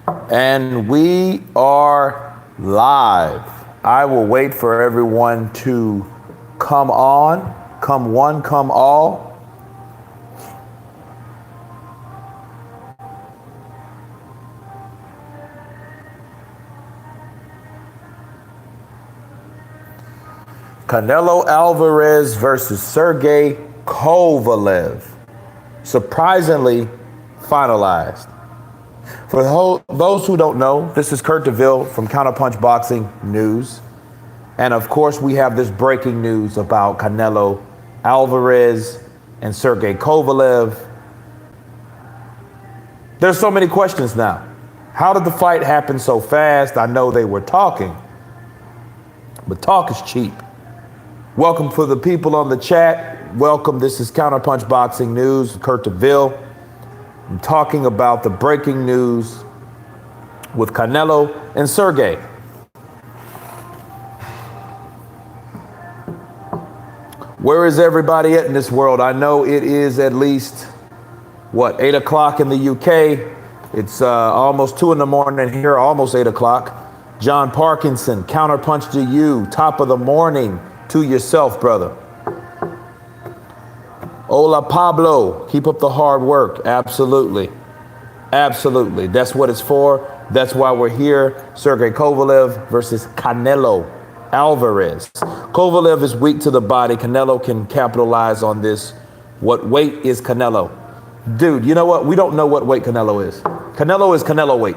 And we are live. I will wait for everyone to come on. Come one, come all. Canelo Alvarez versus Sergey Kovalev. Surprisingly finalized. For those who don't know, this is Kurt DeVille from Counterpunch Boxing News. And of course, we have this breaking news about Canelo Alvarez and Sergey Kovalev. There's so many questions now. How did the fight happen so fast? I know they were talking, but talk is cheap. Welcome for the people on the chat. Welcome. This is Counterpunch Boxing News, Kurt DeVille. I'm talking about the breaking news with Canelo and Sergey. Where is everybody at in this world? I know it is at least, 8 o'clock in the UK. It's almost 2 in the morning here, almost 8 o'clock. John Parkinson, Counterpunch to you, top of the morning to yourself, brother. Hola, Pablo. Keep up the hard work. Absolutely. Absolutely. That's what it's for. That's why we're here. Sergey Kovalev versus Canelo Alvarez. Kovalev is weak to the body. Canelo can capitalize on this. What weight is Canelo? Dude, you know what? We don't know what weight Canelo is. Canelo is Canelo weight.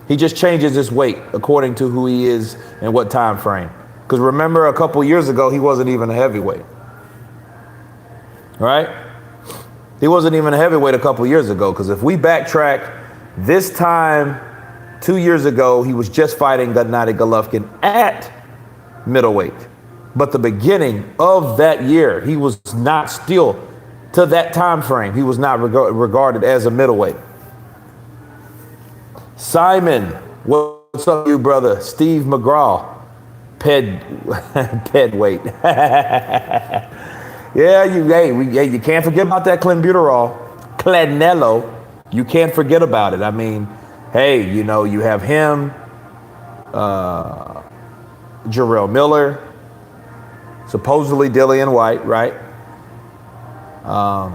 He just changes his weight according to who he is and what time frame. Because remember, a couple years ago, he wasn't even a heavyweight. Right? He wasn't even a heavyweight a couple years ago. Because if we backtrack, this time 2 years ago, he was just fighting Gennady Golovkin at middleweight. But the beginning of that year, he was not still, to that time frame, he was not regarded as a middleweight. Simon, what's up, you brother? Steve McGraw. Ped weight. Yeah, you can't forget about that clenbuterol. Canelo, you can't forget about it. I mean, hey, you know, you have him, Jarrell Miller, supposedly Dillian White, right? A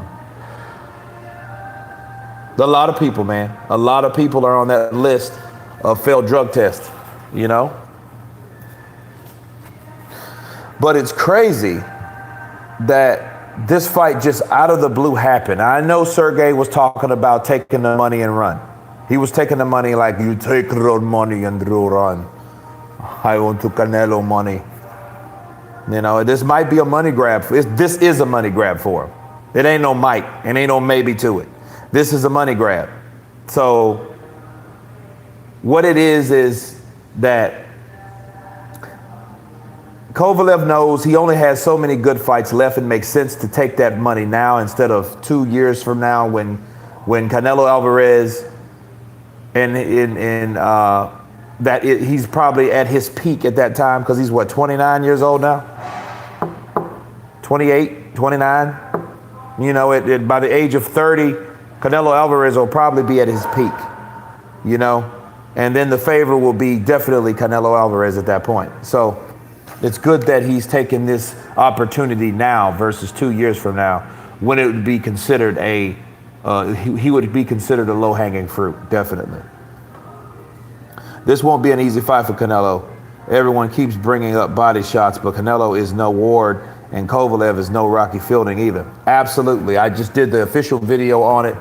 lot of people, man. A lot of people are on that list of failed drug tests, you know? But it's crazy that this fight just out of the blue happened. I know Sergey was talking about taking the money and run. He was taking the money like, you take the money and run. I want to Canelo money. You know, this might be a money grab. This is a money grab for him. It ain't no might, and ain't no maybe to it. This is a money grab. So what it is that Kovalev knows he only has so many good fights left. It makes sense to take that money now instead of 2 years from now when Canelo Alvarez he's probably at his peak at that time because he's 29 years old now? 28, 29? You know, by the age of 30, Canelo Alvarez will probably be at his peak, you know? And then the favor will be definitely Canelo Alvarez at that point. So it's good that he's taking this opportunity now versus 2 years from now when it would be considered he would be considered a low-hanging fruit, definitely. This won't be an easy fight for Canelo. Everyone keeps bringing up body shots, but Canelo is no Ward and Kovalev is no Rocky Fielding either. Absolutely. I just did the official video on it,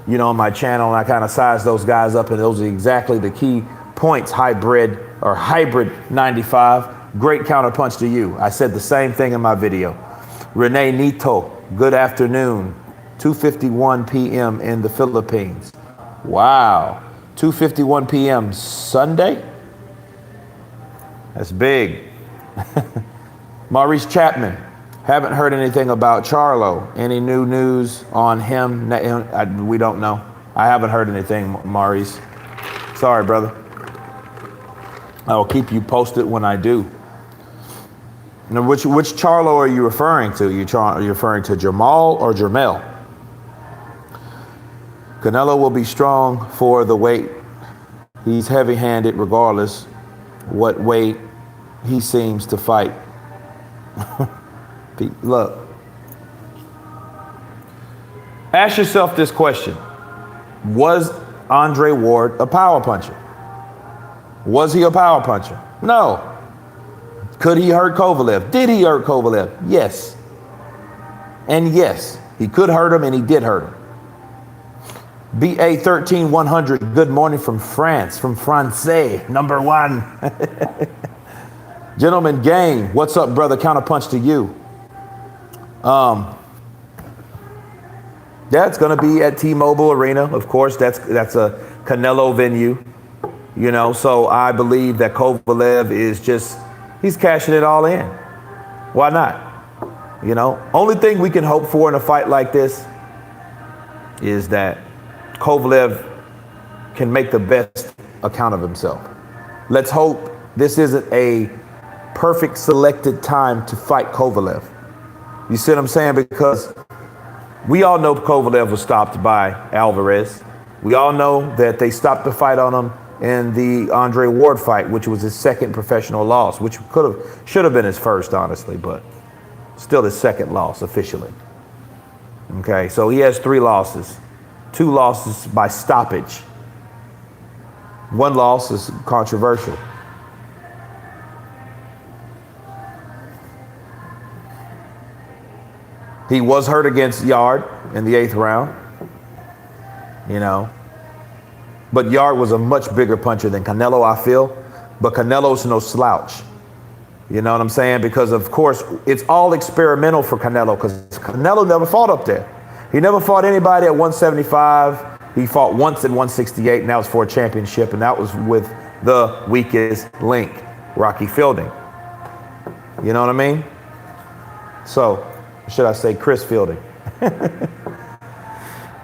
you know, on my channel, and I kind of sized those guys up, and those are exactly the key points. Hybrid 95. Great counterpunch to you. I said the same thing in my video. Renee Nito, good afternoon. 2:51 p.m. in the Philippines. Wow. 2:51 p.m. Sunday? That's big. Maurice Chapman, haven't heard anything about Charlo. Any new news on him? We don't know. I haven't heard anything, Maurice. Sorry, brother. I will keep you posted when I do. Now, which Charlo are you referring to? Are you referring to Jamal or Jermel? Canelo will be strong for the weight He's heavy-handed regardless what weight he seems to fight. Look, ask yourself this question. Was Andre Ward a power puncher? Was he a power puncher? No. Could he hurt Kovalev? Did he hurt Kovalev? Yes. And yes, he could hurt him, and he did hurt him. BA 13100, good morning from France, from Francais, number one. Gentleman Game, what's up, brother? Counterpunch to you. That's going to be at T-Mobile Arena. Of course, that's a Canelo venue, you know, so I believe that Kovalev is just, he's cashing it all in. Why not? You know, only thing we can hope for in a fight like this is that Kovalev can make the best account of himself. Let's hope this isn't a perfect selected time to fight Kovalev. You see what I'm saying? Because we all know Kovalev was stopped by Alvarez. We all know that they stopped the fight on him in the Andre Ward fight, which was his second professional loss, which should have been his first, honestly, but still his second loss officially. Okay, so he has 3 losses. 2 losses by stoppage. 1 loss is controversial. He was hurt against Yard in the 8th round, you know. But Yard was a much bigger puncher than Canelo, I feel. But Canelo's no slouch. You know what I'm saying? Because, of course, it's all experimental for Canelo, because Canelo never fought up there. He never fought anybody at 175. He fought once at 168, and that was for a championship, and that was with the weakest link, Rocky Fielding. You know what I mean? So, should I say Chris Fielding?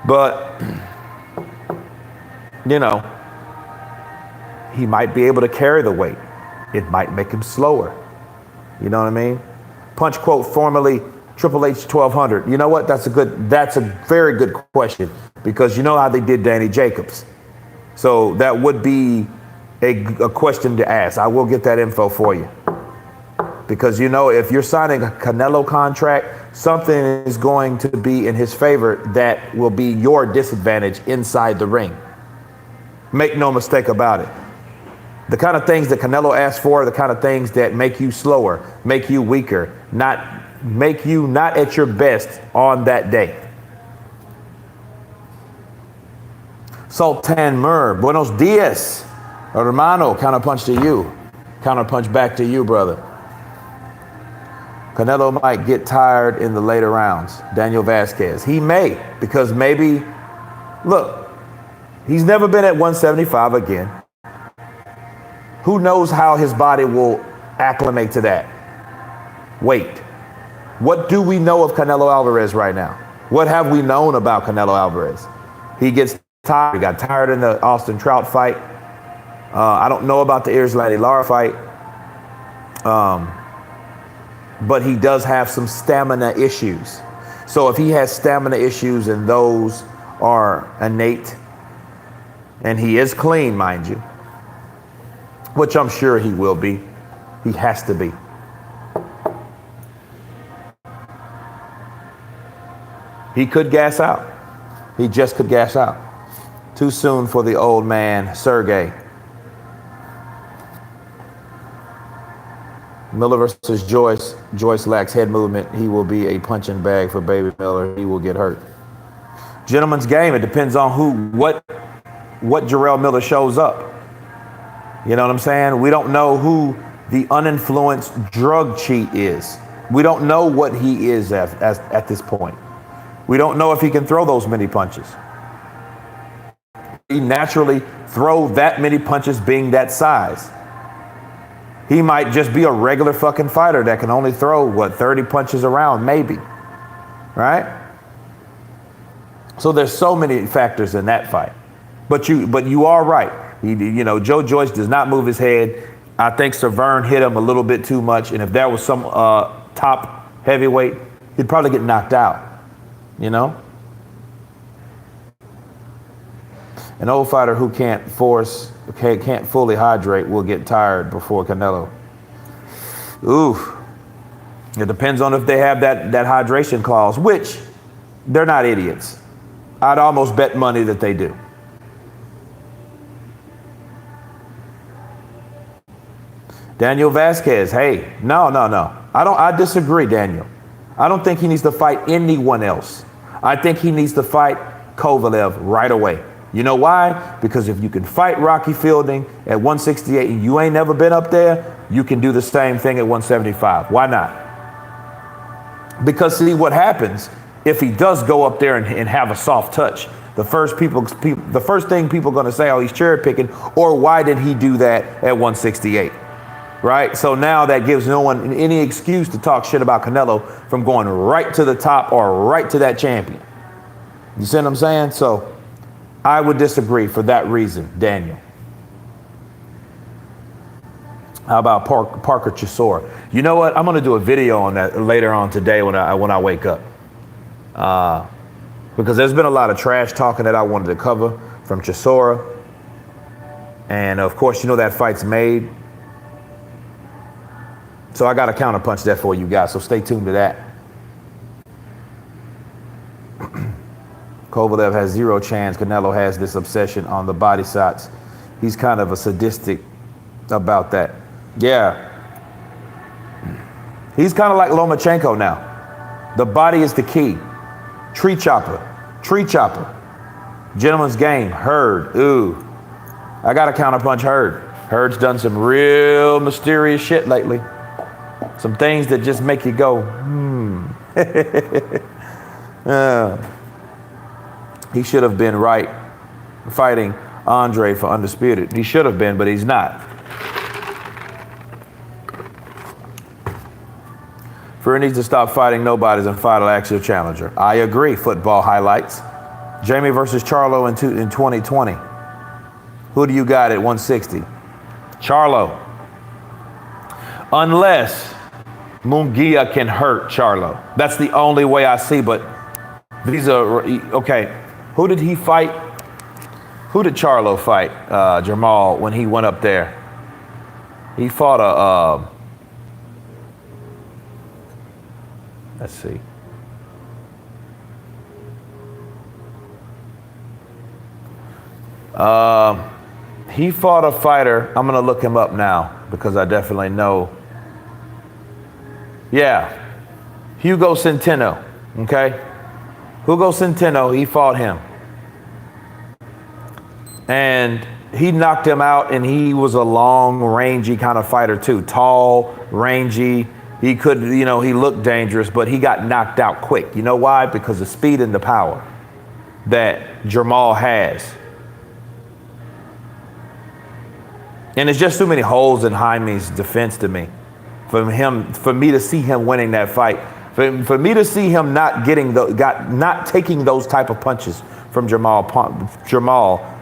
But, you know, he might be able to carry the weight. It might make him slower. You know what I mean? Punch quote, formerly Triple H 1200. You know what? That's a very good question, because you know how they did Danny Jacobs. So that would be a question to ask. I will get that info for you. Because, you know, if you're signing a Canelo contract, something is going to be in his favor that will be your disadvantage inside the ring. Make no mistake about it. The kind of things that Canelo asks for are the kind of things that make you slower, make you weaker, make you not at your best on that day. Sultan Mur, buenos dias, hermano. Counterpunch to you. Counterpunch back to you, brother. Canelo might get tired in the later rounds. Daniel Vasquez. He may, because maybe, look, he's never been at 175 again. Who knows how his body will acclimate to that weight? What do we know of Canelo Alvarez right now? What have we known about Canelo Alvarez? He gets tired. He got tired in the Austin Trout fight. I don't know about the Islandi Lara fight. But he does have some stamina issues. So if he has stamina issues and those are innate, and he is clean, mind you, which I'm sure he will be. He has to be. He could gas out. He just could gas out. Too soon for the old man, Sergey. Miller versus Joyce. Joyce lacks head movement. He will be a punching bag for Baby Miller. He will get hurt. Gentleman's game. It depends on what Jarrell Miller shows up. You know what I'm saying? We don't know who the uninfluenced drug cheat is. We don't know what he is at this point. We don't know if he can throw those many punches. He naturally throw that many punches being that size. He might just be a regular fucking fighter that can only throw, 30 punches around, maybe. Right? So there's so many factors in that fight. But you are right. Joe Joyce does not move his head. I think Severn hit him a little bit too much. And if there was some top heavyweight, he'd probably get knocked out. You know? An old fighter who can't force can't fully hydrate will get tired before Canelo. Ooh. It depends on if they have that hydration clause, which they're not idiots. I'd almost bet money that they do. Daniel Vasquez, hey, no. I disagree, Daniel. I don't think he needs to fight anyone else. I think he needs to fight Kovalev right away. You know why? Because if you can fight Rocky Fielding at 168 and you ain't never been up there, you can do the same thing at 175. Why not? Because see what happens if he does go up there and have a soft touch. The first thing people are going to say, oh, he's cherry picking, or why did he do that at 168? Right? So now that gives no one any excuse to talk shit about Canelo from going right to the top or right to that champion. You see what I'm saying? So I would disagree for that reason, Daniel. How about Parker Chisora? You know what? I'm going to do a video on that later on today when I wake up. Because there's been a lot of trash talking that I wanted to cover from Chisora. And of course, you know that fight's made. So I got to counterpunch that for you guys. So stay tuned to that. Kovalev has zero chance. Canelo has this obsession on the body shots. He's kind of a sadistic about that. Yeah. He's kind of like Lomachenko now. The body is the key. Tree chopper. Gentleman's game. Hurd. Ooh. I got to counterpunch Hurd. Hurd's done some real mysterious shit lately. Some things that just make you go, He should have been right fighting Andre for Undisputed. He should have been, but he's not. Fury needs to stop fighting nobodies and fight an actual challenger. I agree. Football highlights. Jamie versus Charlo in 2020. Who do you got at 160? Charlo. Unless Munguia can hurt Charlo. That's the only way I see, but these are, okay. Who did he fight? Who did Charlo fight, Jamal, when he went up there? He fought let's see. He fought a fighter. I'm going to look him up now because I definitely know. Yeah. Hugo Centeno. Okay. Hugo Centeno, he fought him. And he knocked him out, and he was a long, rangy kind of fighter too. Tall, rangy. He could, he looked dangerous, but he got knocked out quick. You know why? Because of speed and the power that Jamal has. And it's just too many holes in Jaime's defense to me. For me to see him winning that fight. For me to see him not taking those type of punches from Jamal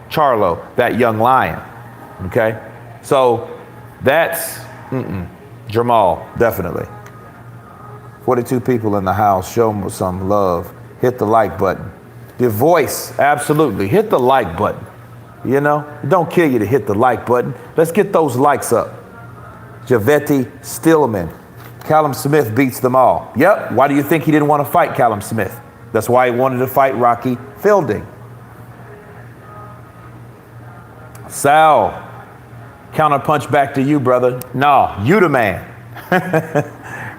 Charlo, that young lion. Okay? So that's Jamal, definitely. 42 people in the house. Show them some love. Hit the like button. The voice, absolutely. Hit the like button. It don't kill you to hit the like button. Let's get those likes up. Javetti Stillman. Callum Smith beats them all. Yep. Why do you think he didn't want to fight Callum Smith? That's why he wanted to fight Rocky Fielding. Sal. Counterpunch back to you, brother. No, you the man.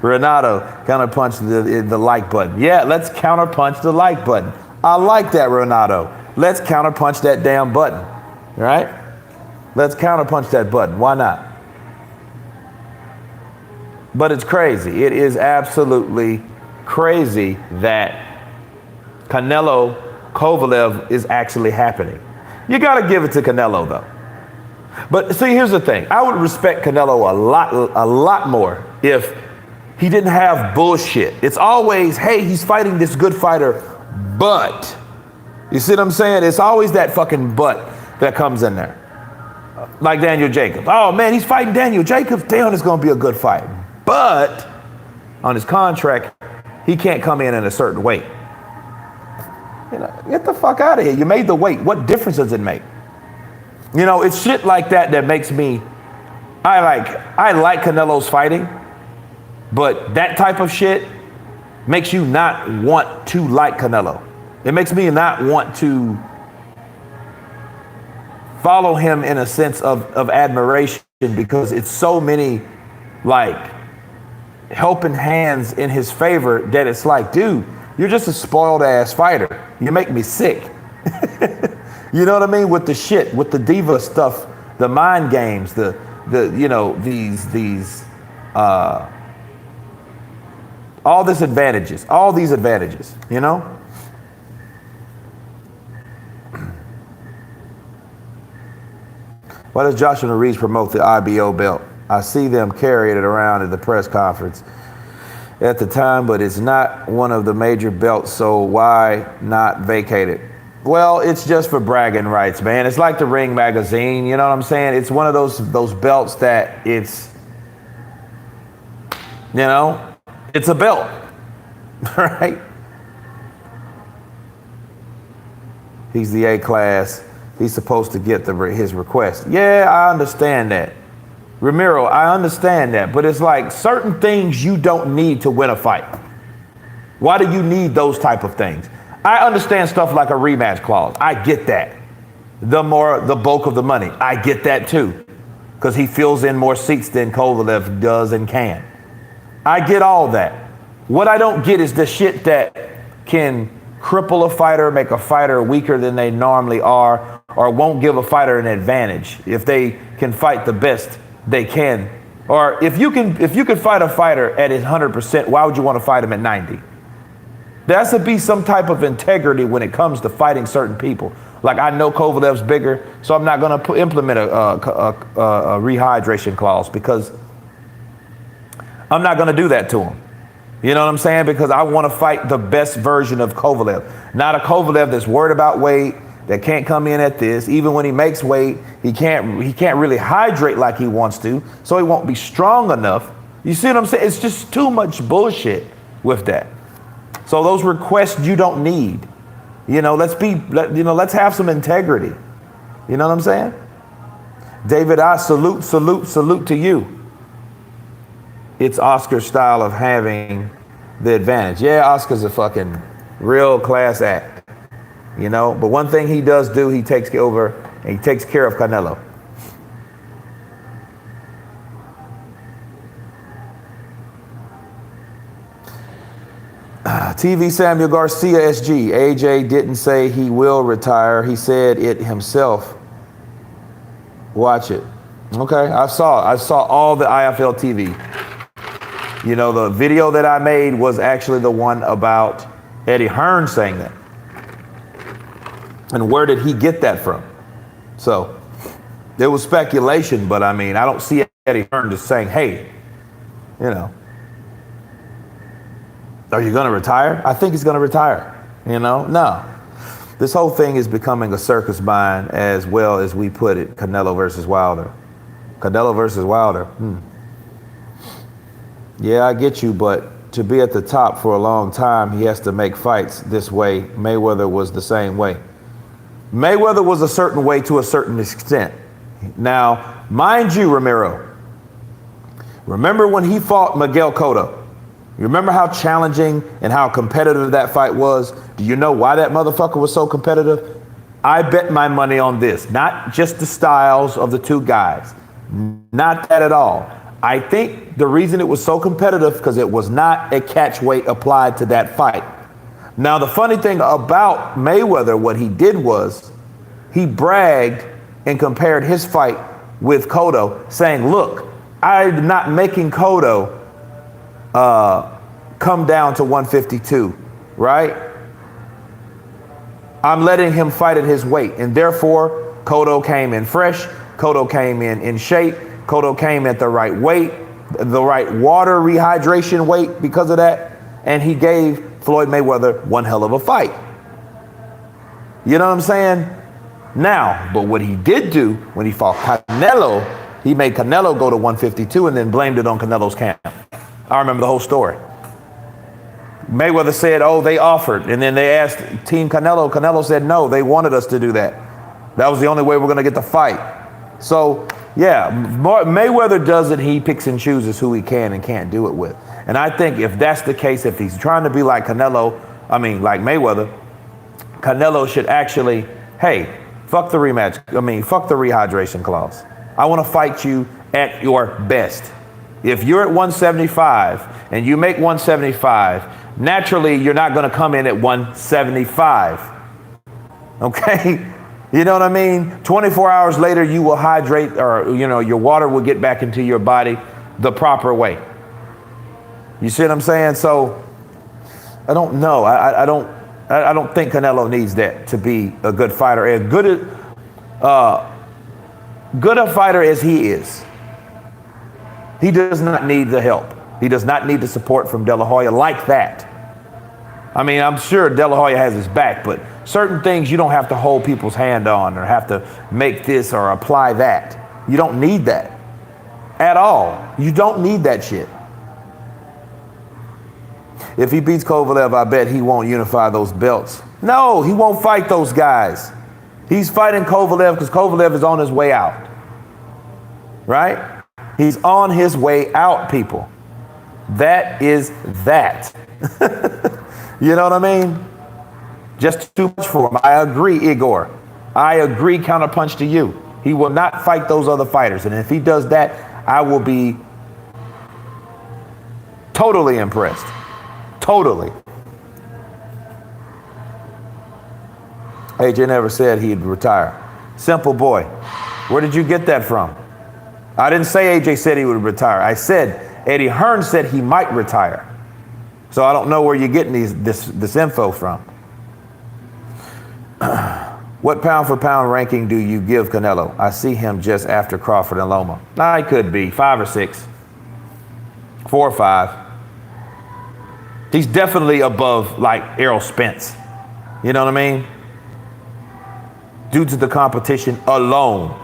Renato, counterpunch the like button. Yeah, let's counterpunch the like button. I like that, Renato. Let's counterpunch that damn button. Right? Let's counterpunch that button. Why not? But it's crazy. It is absolutely crazy that Canelo Kovalev is actually happening. You got to give it to Canelo, though. But see, here's the thing. I would respect Canelo a lot more if he didn't have bullshit. It's always, hey, he's fighting this good fighter, but. You see what I'm saying? It's always that fucking but that comes in there. Like Daniel Jacobs. Oh, man, he's fighting Daniel Jacobs. Damn, it's going to be a good fight. But on his contract, he can't come in a certain weight. Get the fuck out of here. You made the weight. What difference does it make? You know, it's shit like that that makes me, I like Canelo's fighting, but that type of shit makes you not want to like Canelo. It makes me not want to follow him in a sense of admiration, because it's so many like helping hands in his favor that it's like, dude, you're just a spoiled ass fighter. You make me sick. You know what I mean? With the shit, with the diva stuff, the mind games, the you know, these all these advantages, you know? Why does Joshua Reeves promote the IBO belt? I see them carrying it around at the press conference at the time, but it's not one of the major belts, so why not vacate it? Well, it's just for bragging rights, man. It's like the Ring magazine, you know what I'm saying? It's one of those belts that it's, you know, it's a belt, right? He's the A class. He's supposed to get his request. Yeah, I understand that. Ramiro, I understand that, but it's like certain things you don't need to win a fight. Why do you need those type of things? I understand stuff like a rematch clause. I get that. The bulk of the money. I get that too, because he fills in more seats than Kovalev does and can. I get all that. What I don't get is the shit that can cripple a fighter, make a fighter weaker than they normally are, or won't give a fighter an advantage. If they can fight the best they can, or if you can fight a fighter at his 100%, why would you want to fight him at 90? There has to be some type of integrity when it comes to fighting certain people. Like, I know Kovalev's bigger, so I'm not going to implement a rehydration clause, because I'm not going to do that to him. You know what I'm saying? Because I want to fight the best version of Kovalev, not a Kovalev that's worried about weight, that can't come in at this. Even when he makes weight, he can't really hydrate like he wants to, so he won't be strong enough. You see what I'm saying? It's just too much bullshit with that. So those requests you don't need. You know, let's have some integrity. You know what I'm saying? David, I salute to you. It's Oscar's style of having the advantage. Yeah, Oscar's a fucking real class act. You know, but one thing he does do, he takes over and he takes care of Canelo. TV Samuel Garcia SG. AJ didn't say he will retire. He said it himself. Watch it. Okay, I saw all the IFL TV. You know, the video that I made was actually the one about Eddie Hearn saying that. And where did he get that from? So there was speculation, but I mean, I don't see Eddie Hearn just saying, hey, you know, are you going to retire? I think he's going to retire. You know, no. This whole thing is becoming a circus mind, as well as we put it, Canelo versus Wilder. Canelo versus Wilder. Yeah, I get you, but to be at the top for a long time, he has to make fights this way. Mayweather was the same way. Mayweather was a certain way to a certain extent. Now, mind you, Ramiro, remember when he fought Miguel Cotto? You remember how challenging and how competitive that fight was? Do you know why that motherfucker was so competitive? I bet my money on this. Not just the styles of the two guys. Not that at all. I think the reason it was so competitive because it was not a catch weight applied to that fight. Now, the funny thing about Mayweather, what he did was he bragged and compared his fight with Cotto, saying, look, I'm not making Cotto come down to 152, right? I'm letting him fight at his weight. And therefore, Cotto came in fresh. Cotto came in shape. Cotto came at the right weight, the right water rehydration weight because of that. And he gave Floyd Mayweather one hell of a fight. You know what I'm saying? Now, but what he did do when he fought Canelo, he made Canelo go to 152 and then blamed it on Canelo's camp. I remember the whole story. Mayweather said, oh, they offered. And then they asked Team Canelo. Canelo said, no, they wanted us to do that. That was the only way we're going to get the fight. So, yeah, Mayweather does it. He picks and chooses who he can and can't do it with. And I think if that's the case, if he's trying to be like like Mayweather, Canelo should actually, hey, fuck the rematch. Fuck the rehydration clause. I want to fight you at your best. If you're at 175 and you make 175, naturally you're not going to come in at 175. Okay? You know what I mean? 24 hours later, you will hydrate, or, your water will get back into your body the proper way. You see what I'm saying? So I don't know. I don't think Canelo needs that to be a good fighter. As good a fighter as he is, he does not need the help. He does not need the support from De La Hoya like that. I'm sure De La Hoya has his back, but certain things you don't have to hold people's hand on or have to make this or apply that. You don't need that at all. You don't need that shit. If he beats Kovalev, I bet he won't unify those belts. No, he won't fight those guys. He's fighting Kovalev because Kovalev is on his way out. Right? He's on his way out, people. That is that. You know what I mean? Just too much for him. I agree, Igor. I agree, counterpunch to you. He will not fight those other fighters. And if he does that, I will be totally impressed. Totally. AJ never said he'd retire. Simple boy. Where did you get that from? I didn't say AJ said he would retire. I said Eddie Hearn said he might retire. So I don't know where you're getting this info from. What pound for pound ranking do you give Canelo? I see him just after Crawford and Loma. Nah, he could be 5 or 6, 4 or 5. He's definitely above like Errol Spence. You know what I mean? Due to the competition alone.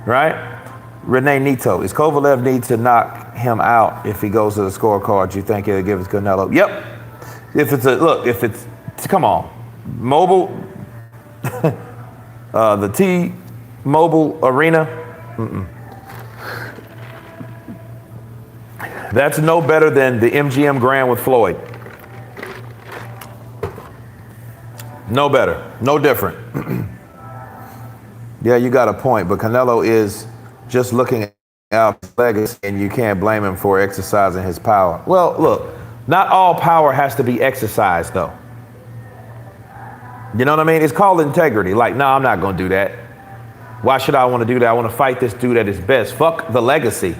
Right? Renee Nito, is Kovalev need to knock him out if he goes to the scorecard? You think he'll give it to Canelo? Yep. Come on. Mobile, the T-Mobile Arena. That's no better than the MGM Grand with Floyd. No better, no different. Yeah, you got a point, but Canelo is just looking out his legacy, and you can't blame him for exercising his power. Well, look, not all power has to be exercised, though. You know what I mean? It's called integrity. Like, no, I'm not going to do that. Why should I want to do that? I want to fight this dude at his best. Fuck the legacy.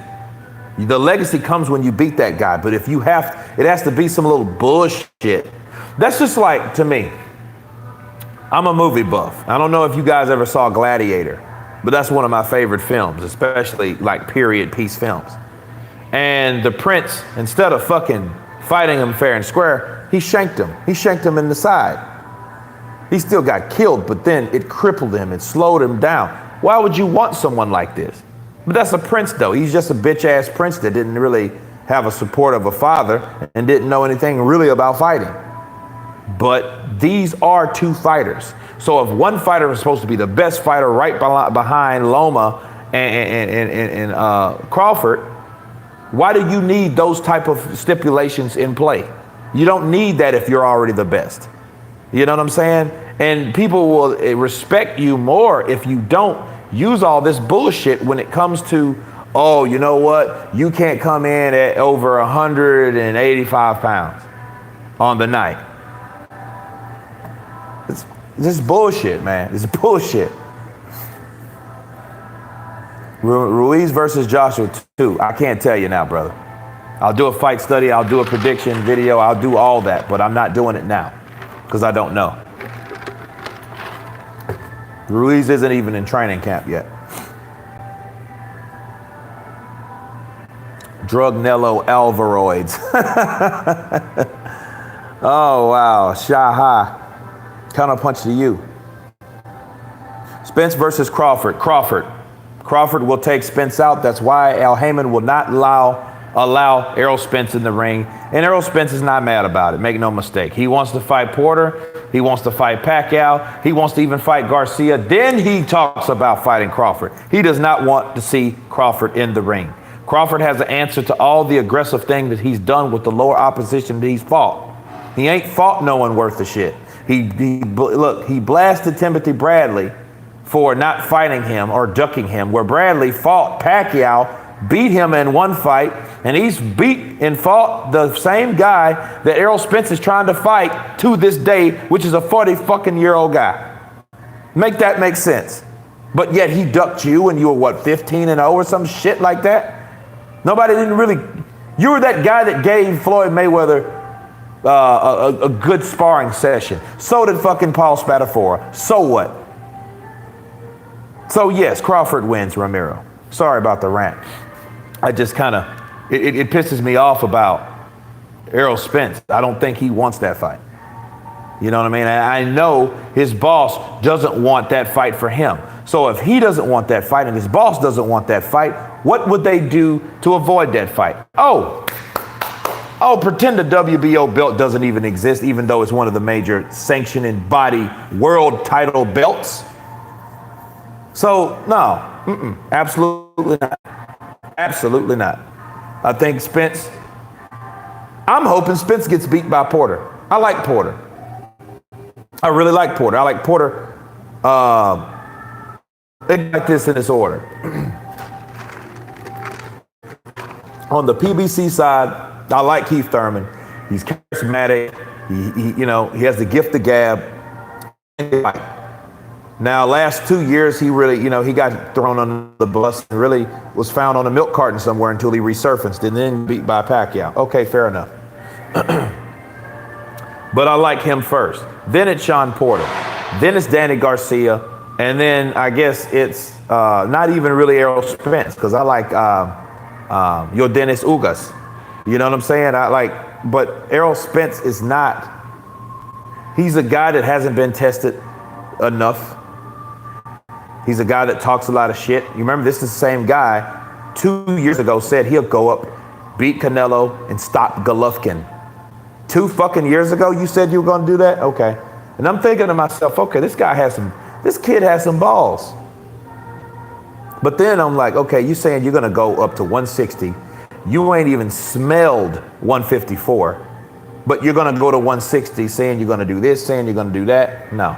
The legacy comes when you beat that guy. But if you have, it has to be some little bullshit. That's just like, to me, I'm a movie buff. I don't know if you guys ever saw Gladiator, but that's one of my favorite films, especially like period piece films. And the prince, instead of fucking fighting him fair and square, he shanked him. He shanked him in the side. He still got killed, but then it crippled him. It slowed him down. Why would you want someone like this? But that's a prince, though. He's just a bitch-ass prince that didn't really have a support of a father and didn't know anything really about fighting. But these are two fighters. So if one fighter is supposed to be the best fighter right behind Loma and Crawford, why do you need those type of stipulations in play? You don't need that if you're already the best. You know what I'm saying? And people will respect you more if you don't use all this bullshit when it comes to, oh, you know what? You can't come in at over 185 pounds on the night. It's just bullshit, man. It's bullshit. Ruiz versus Joshua 2. I can't tell you now, brother. I'll do a fight study. I'll do a prediction video. I'll do all that, but I'm not doing it now because I don't know. Ruiz isn't even in training camp yet. Drug Nello Alvaroids. Oh, wow. Shaha. Counterpunch to you. Spence versus Crawford. Crawford will take Spence out. That's why Al Heyman will not allow Errol Spence in the ring. And Errol Spence is not mad about it. Make no mistake. He wants to fight Porter. He wants to fight Pacquiao. He wants to even fight Garcia. Then he talks about fighting Crawford. He does not want to see Crawford in the ring. Crawford has an answer to all the aggressive things that he's done with the lower opposition that he's fought. He ain't fought no one worth the shit. Look, he blasted Timothy Bradley for not fighting him or ducking him, where Bradley fought Pacquiao, beat him in one fight, and he's beat and fought the same guy that Errol Spence is trying to fight to this day, which is a 40-fucking-year-old guy. Make that make sense. But yet he ducked you and you were, what, 15-0 or some shit like that? Nobody didn't really... You were that guy that gave Floyd Mayweather a good sparring session. So did fucking Paul Spadafora. So what? So yes, Crawford wins Ramiro. Sorry about the rant. I just kind of, it pisses me off about Errol Spence. I don't think he wants that fight. You know what I mean? I know his boss doesn't want that fight for him. So if he doesn't want that fight and his boss doesn't want that fight, what would they do to avoid that fight? Oh, pretend the WBO belt doesn't even exist, even though it's one of the major sanctioned body world title belts. So no, absolutely not. Absolutely not. I think Spence, I'm hoping Spence gets beat by Porter. I like Porter. I really like Porter. I like Porter. Like this in this order. On the PBC side, I like Keith Thurman. He's charismatic. He has the gift of gab. Now, last 2 years, he really, he got thrown on the bus and really was found on a milk carton somewhere until he resurfaced and then beat by Pacquiao. Okay, fair enough. But I like him first. Then it's Sean Porter. Then it's Danny Garcia. And then I guess it's not even really Errol Spence, because I like Yordenis Ugas. You know what I'm saying? But Errol Spence is not, he's a guy that hasn't been tested enough. He's a guy that talks a lot of shit. You remember, this is the same guy 2 years ago said he'll go up, beat Canelo, and stop Golovkin. 2 fucking years ago, you said you were going to do that? Okay. And I'm thinking to myself, okay, this kid has some balls. But then I'm like, okay, you saying you're going to go up to 160. You ain't even smelled 154. But you're going to go to 160 saying you're going to do this, saying you're going to do that. No.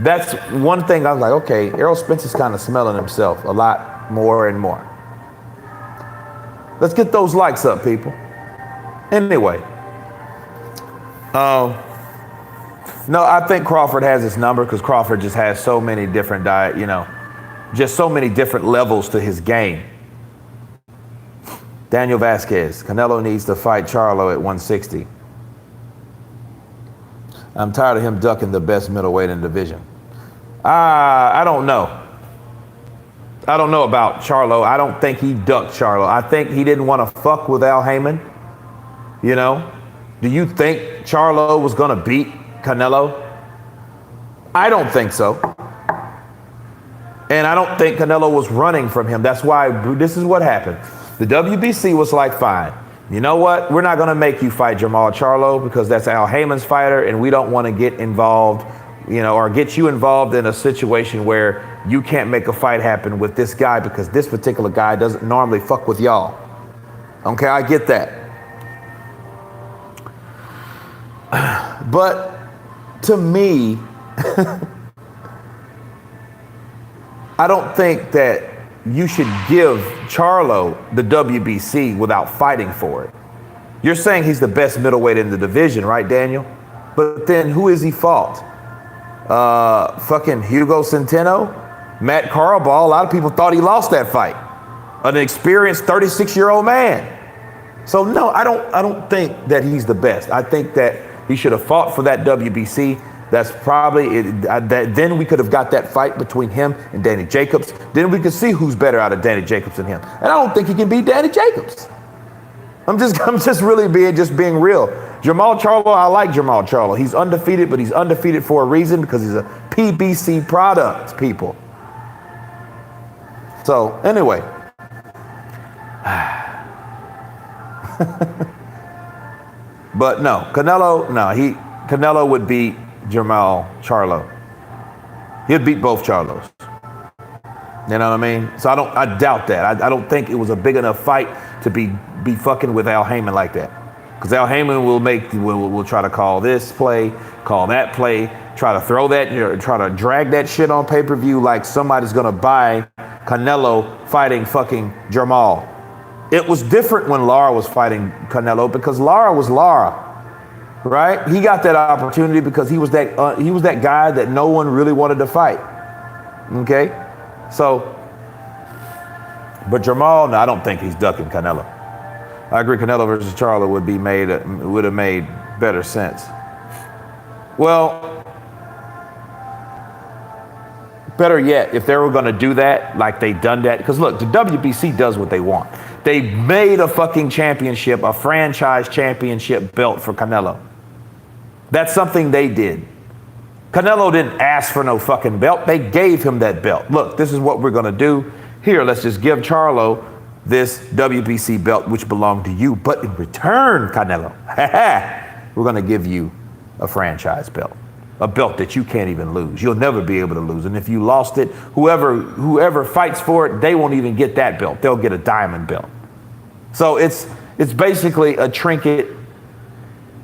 That's one thing I was like, okay, Errol Spence is kind of smelling himself a lot more and more. Let's get those likes up, people. Anyway. No, I think Crawford has his number because Crawford just has so many different just so many different levels to his game. Daniel Vasquez, Canelo needs to fight Charlo at 160. I'm tired of him ducking the best middleweight in the division. I don't know. I don't know about Charlo. I don't think he ducked Charlo. I think he didn't want to fuck with Al Heyman. Do you think Charlo was going to beat Canelo? I don't think so. And I don't think Canelo was running from him. That's why this is what happened. The WBC was like, fine. You know what? We're not going to make you fight Jamal Charlo because that's Al Heyman's fighter, and we don't want to get involved, or get you involved in a situation where you can't make a fight happen with this guy because this particular guy doesn't normally fuck with y'all. Okay, I get that. But to me, I don't think that you should give Charlo the WBC without fighting for it. You're saying he's the best middleweight in the division, right, Daniel? But then who is he fought? Fucking Hugo Centeno? Matt Carball? A lot of people thought he lost that fight. An experienced 36-year-old man. So no, I don't think that he's the best. I think that he should have fought for that WBC. That's probably it. Then we could have got that fight between him and Danny Jacobs. Then we could see who's better out of Danny Jacobs than him. And I don't think he can beat Danny Jacobs. I'm just really being real. Jamal Charlo, I like Jamal Charlo. He's undefeated, but he's undefeated for a reason because he's a PBC product, people. So anyway. But no, Canelo would beat Jamal Charlo. He'd beat both Charlos. You know what I mean? So I doubt that. I don't think it was a big enough fight to be fucking with Al Heyman like that. Because Al Heyman will try to call this play, call that play, try to throw that, try to drag that shit on pay-per-view like somebody's gonna buy Canelo fighting fucking Jamal. It was different when Lara was fighting Canelo because Lara was Lara. Right? He got that opportunity because he was that guy that no one really wanted to fight. Okay? So, but Jamal, no, I don't think he's ducking Canelo. I agree Canelo versus Charlo would have made better sense. Well, better yet, if they were going to do that, like they done that, because look, the WBC does what they want. They made a fucking championship, a franchise championship belt for Canelo. That's something they did. Canelo didn't ask for no fucking belt. They gave him that belt. Look, this is what we're going to do. Here, let's just give Charlo this WBC belt, which belonged to you. But in return, Canelo, we're going to give you a franchise belt, a belt that you can't even lose. You'll never be able to lose. And if you lost it, whoever fights for it, they won't even get that belt. They'll get a diamond belt. So it's basically a trinket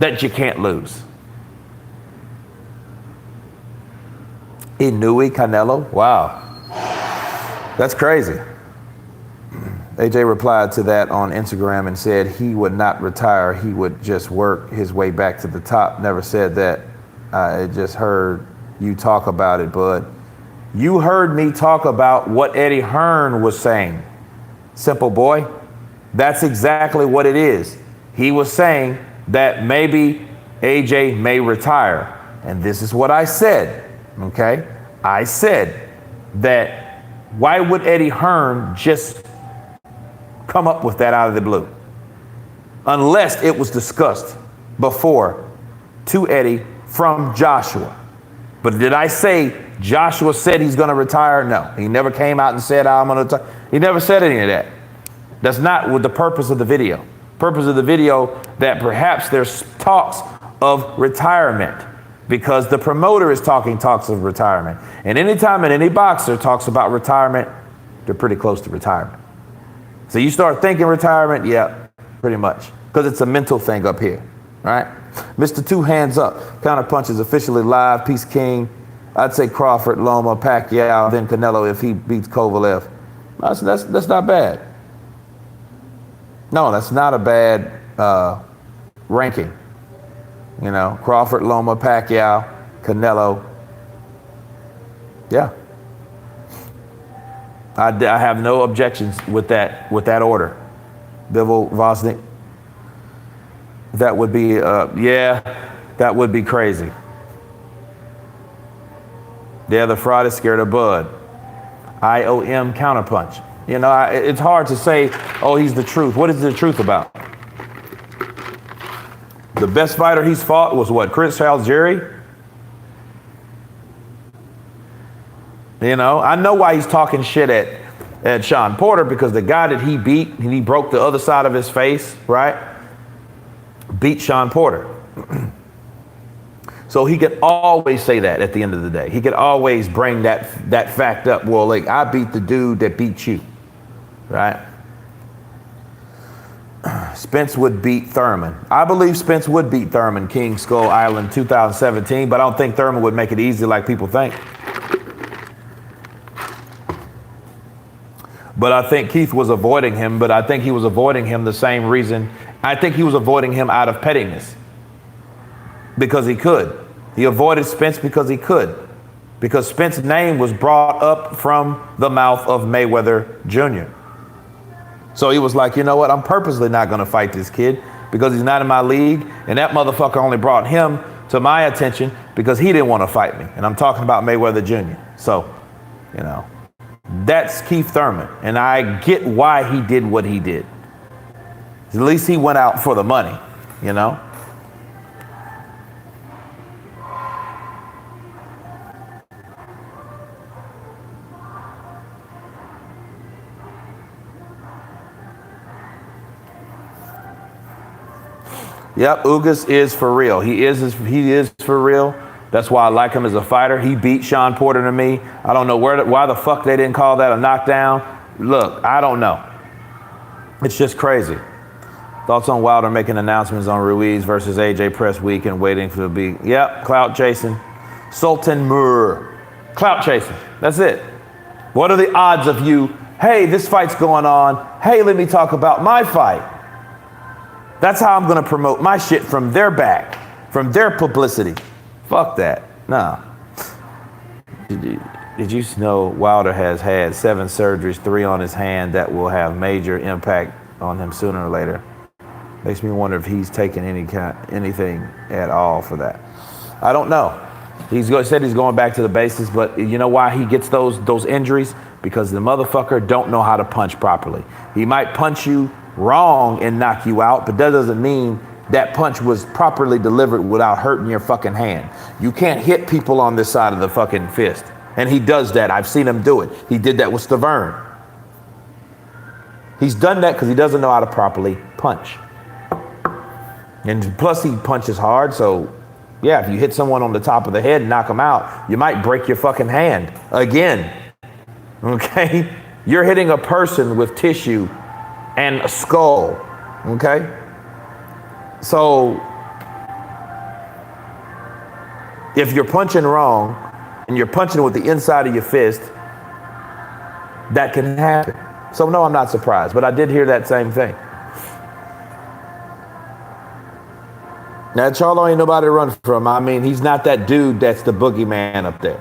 that you can't lose. Inui Canelo? Wow. That's crazy. AJ replied to that on Instagram and said he would not retire. He would just work his way back to the top. Never said that. I just heard you talk about it, bud. You heard me talk about what Eddie Hearn was saying. Simple boy. That's exactly what it is. He was saying that maybe AJ may retire. And this is what I said. Okay, I said that why would Eddie Hearn just come up with that out of the blue? Unless it was discussed before to Eddie from Joshua. But did I say Joshua said he's going to retire? No, he never came out and said, I'm going to retire. He never said any of that. That's not what the purpose of the video. Purpose of the video that perhaps there's talks of retirement. Because the promoter is talks of retirement. And anytime any boxer talks about retirement, they're pretty close to retirement. So you start thinking retirement, yeah, pretty much. Because it's a mental thing up here, right? Mr. Two Hands Up, Counter Punch is officially live. Peace King. I'd say Crawford, Loma, Pacquiao, then Canelo if he beats Kovalev. That's not bad. No, that's not a bad ranking. You know, Crawford, Loma, Pacquiao, Canelo. Yeah. I have no objections with that order. Bivol, Vosnik. That would be, that would be crazy. Yeah, the fraud is scared of Bud. IOM counterpunch. You know, it's hard to say, oh, he's the truth. What is the truth about? The best fighter he's fought was what? Chris Algieri? You know, I know why he's talking shit at Sean Porter, because the guy that he beat, and he broke the other side of his face, right? Beat Sean Porter. So he could always say that at the end of the day. He could always bring that fact up. Well, like, I beat the dude that beat you, right? Spence would beat Thurman. I believe Spence would beat Thurman, King Skull Island 2017, but I don't think Thurman would make it easy like people think. But I think Keith was avoiding him, but I think he was avoiding him the same reason. I think he was avoiding him out of pettiness. Because he could. He avoided Spence because he could. Because Spence's name was brought up from the mouth of Mayweather Jr. So he was like, you know what? I'm purposely not going to fight this kid because he's not in my league. And that motherfucker only brought him to my attention because he didn't want to fight me. And I'm talking about Mayweather Jr. So, you know, that's Keith Thurman. And I get why he did what he did. At least he went out for the money, you know? Yep, Ugas is for real. He is for real. That's why I like him as a fighter. He beat Sean Porter to me. I don't know why the fuck they didn't call that a knockdown. Look, I don't know. It's just crazy. Thoughts on Wilder making announcements on Ruiz versus AJ press week and waiting for the beat. Yep, clout chasing. Sultan Moore. Clout chasing. That's it. What are the odds of you, hey, this fight's going on. Hey, let me talk about my fight. That's how I'm going to promote my shit from their back, from their publicity. Fuck that. Nah. Did you know Wilder has had 7 surgeries, 3 on his hand that will have major impact on him sooner or later? Makes me wonder if he's taken anything at all for that. I don't know. He said he's going back to the basics, but you know why he gets those injuries? Because the motherfucker don't know how to punch properly. He might punch you wrong and knock you out, but that doesn't mean that punch was properly delivered without hurting your fucking hand. You can't hit people on this side of the fucking fist. And he does that. I've seen him do it. He did that with Stavern. He's done that because he doesn't know how to properly punch. And plus he punches hard, so yeah, if you hit someone on the top of the head and knock them out, you might break your fucking hand again. Okay? You're hitting a person with tissue and a skull. Okay? So if you're punching wrong and you're punching with the inside of your fist, that can happen. So no, I'm not surprised, but I did hear that same thing. Now, Charlo ain't nobody to run from. I mean, he's not that dude that's the boogeyman up there.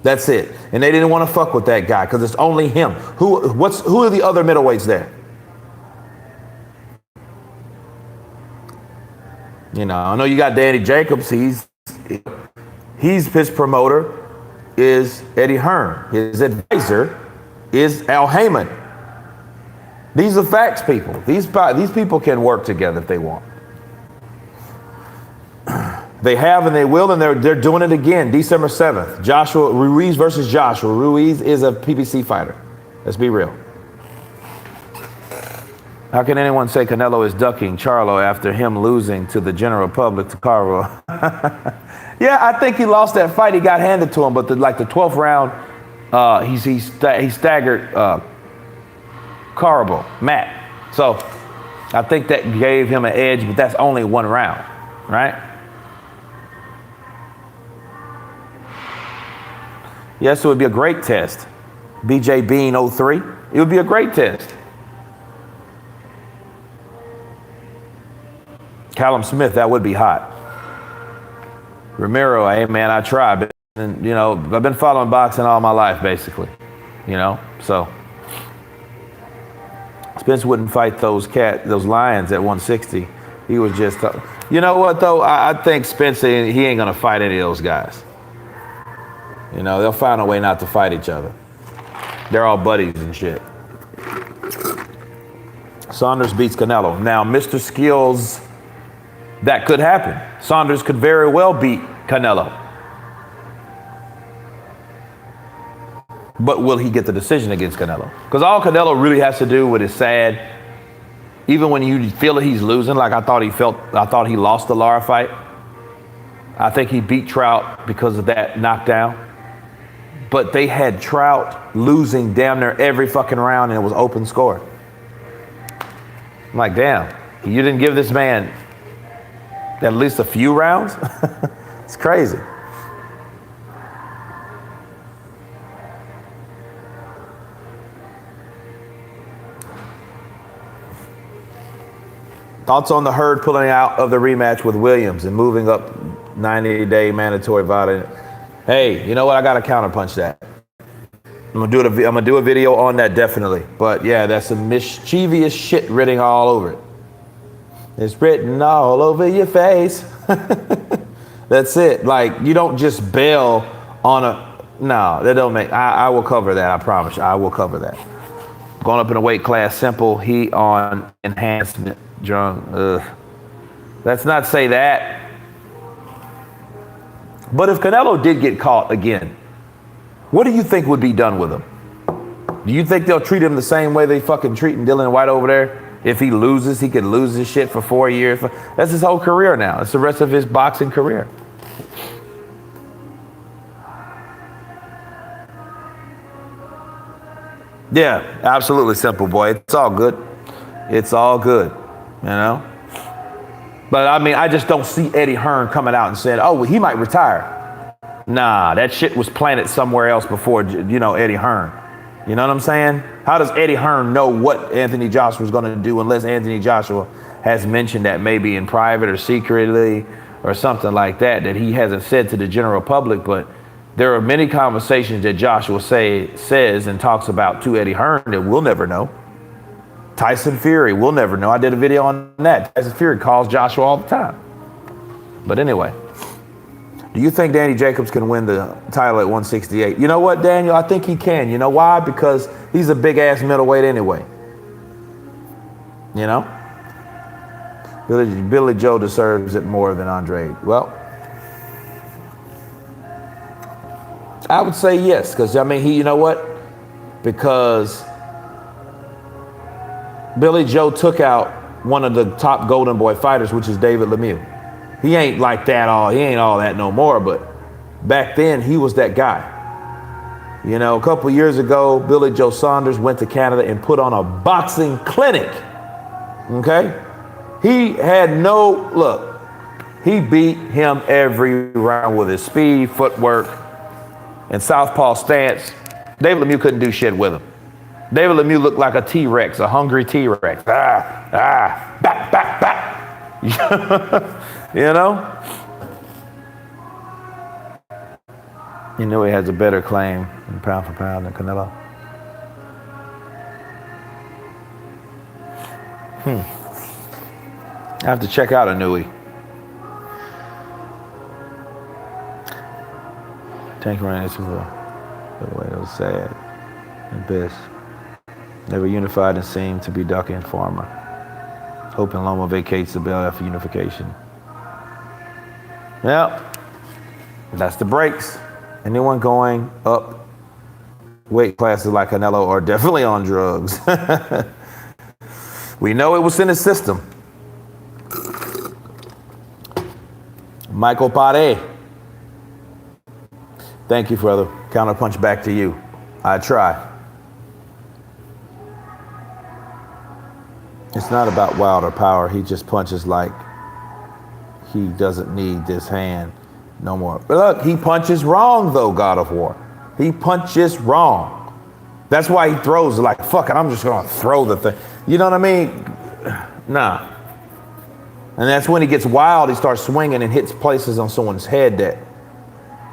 That's it. And they didn't want to fuck with that guy because it's only him. Who are the other middleweights there? You know, I know you got Danny Jacobs. He's his promoter is Eddie Hearn. His advisor is Al Heyman. These are facts, people. These people can work together if they want. They have and they will, and they're doing it again. December 7th. Ruiz versus Joshua. Ruiz is a PBC fighter. Let's be real. How can anyone say Canelo is ducking Charlo after him losing to the general public to Carlo? Yeah, I think he lost that fight. He got handed to him, but the 12th round, he staggered Matt. So I think that gave him an edge, but that's only one round, right? Yes, it would be a great test. BJ Bean 03. It would be a great test. Callum Smith, that would be hot. Ramiro, hey man, I tried. And, you know, I've been following boxing all my life, basically. You know, so. Spence wouldn't fight those lions at 160. He was just, you know what though? I think Spence, he ain't gonna fight any of those guys. You know, they'll find a way not to fight each other. They're all buddies and shit. Saunders beats Canelo. Now, Mr. Skills, that could happen. Saunders could very well beat Canelo. But will he get the decision against Canelo? Because all Canelo really has to do with is sad. Even when you feel that he's losing, like I thought he lost the Lara fight. I think he beat Trout because of that knockdown. But they had Trout losing damn near every fucking round and it was open score. I'm like, damn, you didn't give this man at least a few rounds? It's crazy. Thoughts on the Herd pulling out of the rematch with Williams and moving up 90-day mandatory violence? Hey, you know what? I got to counterpunch that. I'm gonna do a video on that definitely. But yeah, that's some mischievous shit written all over it. It's written all over your face. That's it. Like, you don't just bail on no, that don't make, I will cover that. I promise you, I will cover that. Going up in a weight class, simple, heat on enhancement, drunk. Let's not say that. But if Canelo did get caught again, what do you think would be done with him? Do you think they'll treat him the same way they fucking treating Dylan White over there? If he loses, he could lose his shit for 4 years. That's his whole career now. It's the rest of his boxing career. Yeah, absolutely simple, boy. It's all good. It's all good, you know? But I mean, I just don't see Eddie Hearn coming out and saying, oh, well, he might retire. Nah, that shit was planted somewhere else before, you know, Eddie Hearn. You know what I'm saying? How does Eddie Hearn know what Anthony Joshua is going to do unless Anthony Joshua has mentioned that maybe in private or secretly or something like that he hasn't said to the general public? But there are many conversations that Joshua says and talks about to Eddie Hearn that we'll never know. Tyson Fury, we'll never know. I did a video on that. Tyson Fury calls Joshua all the time. But anyway. Do you think Danny Jacobs can win the title at 168? You know what, Daniel? I think he can. You know why? Because he's a big-ass middleweight anyway. You know? Billy Joe deserves it more than Andre. Well, I would say yes, because, I mean, you know what? Because Billy Joe took out one of the top Golden Boy fighters, which is David Lemieux. He ain't like that he ain't all that no more, but back then he was that guy. You know, a couple years ago, Billy Joe Saunders went to Canada and put on a boxing clinic. Okay? He had look, he beat him every round with his speed, footwork, and southpaw stance. David Lemieux couldn't do shit with him. David Lemieux looked like a T-Rex, a hungry T-Rex. Back. You know? You know he has a better claim in pound for pound than Canelo. I have to check out Inouye. Tank ran into the way it was sad and best. Never unified and seemed to be ducking farmer. Hoping Loma vacates the belt after unification. Well, that's the breaks. Anyone going up weight classes like Canelo are definitely on drugs. We know it was in his system. Michael Pare. Thank you, brother. Counterpunch back to you. I try. It's not about Wilder power. He just punches like he doesn't need this hand no more. But look, he punches wrong, though, God of War. He punches wrong. That's why he throws like, fuck it, I'm just going to throw the thing. You know what I mean? Nah. And that's when he gets wild, he starts swinging and hits places on someone's head that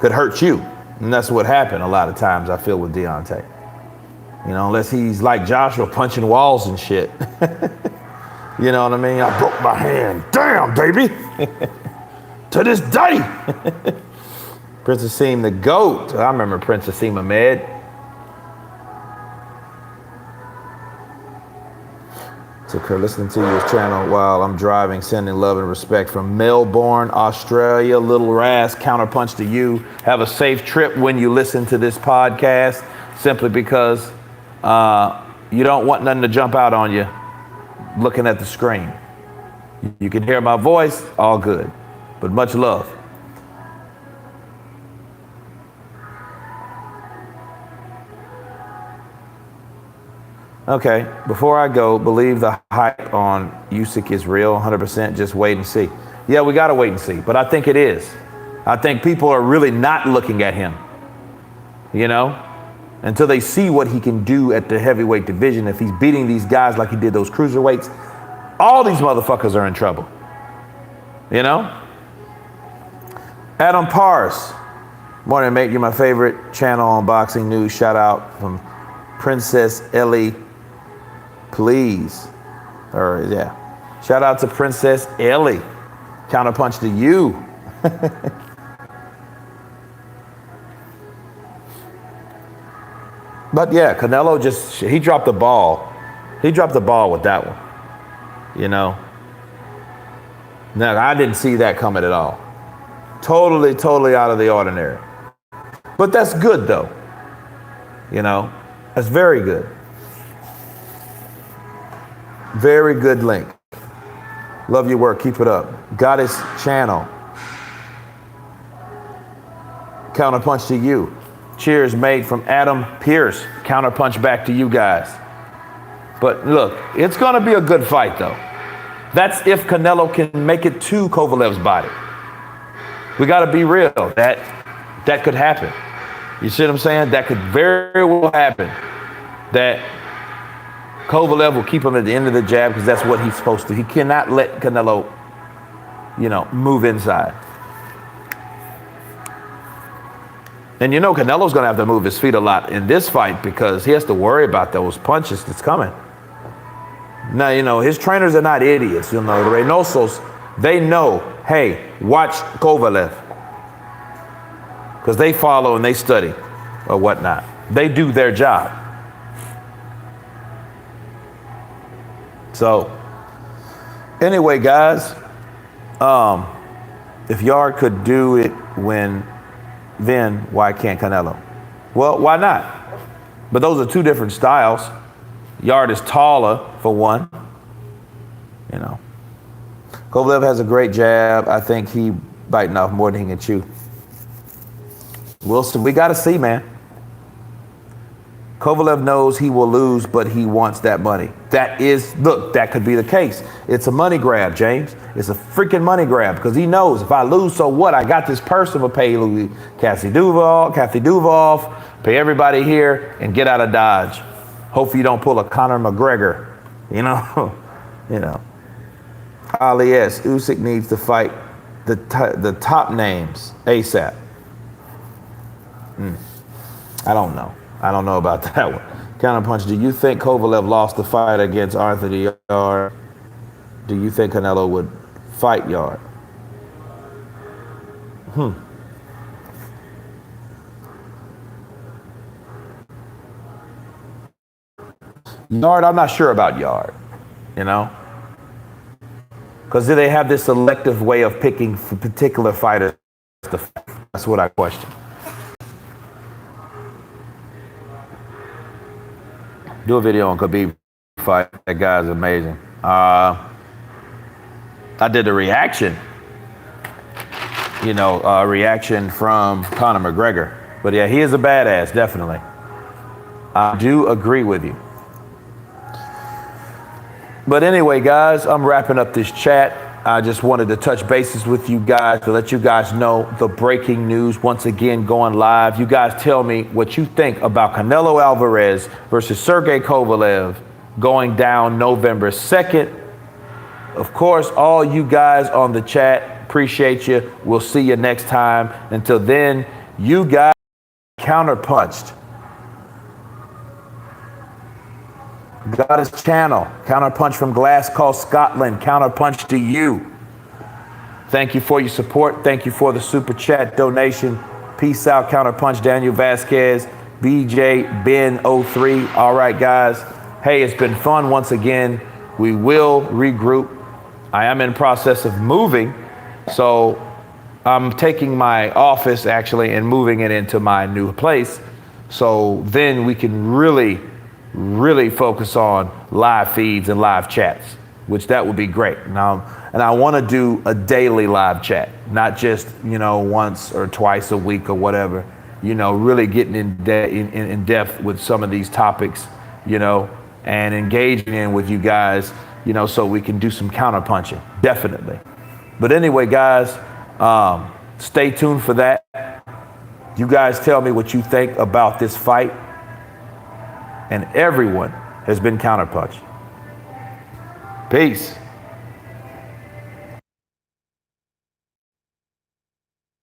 could hurt you. And that's what happened a lot of times, I feel, with Deontay. You know, unless he's like Joshua punching walls and shit. You know what I mean? I broke my hand. Damn, baby. To this day. Prince Asim, the GOAT. I remember Prince Asim Ahmed. So listening to your channel while I'm driving, sending love and respect from Melbourne, Australia. Little Ras, counterpunch to you. Have a safe trip when you listen to this podcast, simply because you don't want nothing to jump out on you looking at the screen. You can hear my voice, all good. But much love. Okay, before I go, believe the hype on Usyk is real, 100%, just wait and see. Yeah, we gotta wait and see, but I think it is. I think people are really not looking at him, you know, until they see what he can do at the heavyweight division. If he's beating these guys like he did those cruiserweights, all these motherfuckers are in trouble, you know? Adam Pars, morning mate, you're my favorite channel on boxing news. Shout out from Princess Ellie. Please. Or yeah. Shout out to Princess Ellie. Counterpunch to you. But yeah, Canelo he dropped the ball. He dropped the ball with that one. You know. Now, I didn't see that coming at all. Totally out of the ordinary. But that's good though. You know. That's very good. Very good link. Love your work. Keep it up. Goddess Channel. Counterpunch to you. Cheers made from Adam Pierce. Counterpunch back to you guys. But look, it's going to be a good fight, though. That's if Canelo can make it to Kovalev's body. We got to be real. That could happen. You see what I'm saying? That could very well happen. That Kovalev will keep him at the end of the jab because that's what he's supposed to. He cannot let Canelo, move inside. And Canelo's going to have to move his feet a lot in this fight because he has to worry about those punches that's coming. Now, his trainers are not idiots. The Reynosos, they know, hey, watch Kovalev. Because they follow and they study or whatnot. They do their job. So, anyway, guys, if Yard could do it then why can't Canelo? Well, why not? But those are two different styles. Yard is taller, for one. Kovalev has a great jab. I think he biting off more than he can chew. Wilson, we got to see, man. Kovalev knows he will lose, but he wants that money. That could be the case. It's a money grab, James. It's a freaking money grab because he knows if I lose, so what? I got this person will pay Kathy Duval, pay everybody here and get out of Dodge. Hopefully you don't pull a Conor McGregor, Ali S. Usyk needs to fight the top names ASAP. I don't know. I don't know about that one. Counterpunch, do you think Kovalev lost the fight against Anthony Yard? Do you think Canelo would fight Yard? Yard, I'm not sure about Yard, because they have this selective way of picking particular fighters. That's what I question. Do a video on Khabib fight. That guy's amazing. I did a reaction, a reaction from Conor McGregor. But yeah, he is a badass, definitely. I do agree with you. But anyway, guys, I'm wrapping up this chat. I just wanted to touch bases with you guys to let you guys know the breaking news once again going live. You guys tell me what you think about Canelo Alvarez versus Sergey Kovalev going down November 2nd. Of course, all you guys on the chat, appreciate you. We'll see you next time. Until then, you guys counterpunched. Goddess Channel, Counterpunch from Glasgow, Scotland, Counterpunch to you. Thank you for your support. Thank you for the super chat donation. Peace out, Counterpunch, Daniel Vasquez, BJ Ben 03. All right, guys. Hey, it's been fun once again. We will regroup. I am in process of moving, so I'm taking my office actually and moving it into my new place. So then we can really focus on live feeds and live chats, which that would be great. Now, and I want to do a daily live chat, not just, once or twice a week or whatever, really getting in depth with some of these topics, and engaging in with you guys, so we can do some counterpunching, definitely. But anyway, guys, stay tuned for that. You guys tell me what you think about this fight. And everyone has been counterpunched. Peace.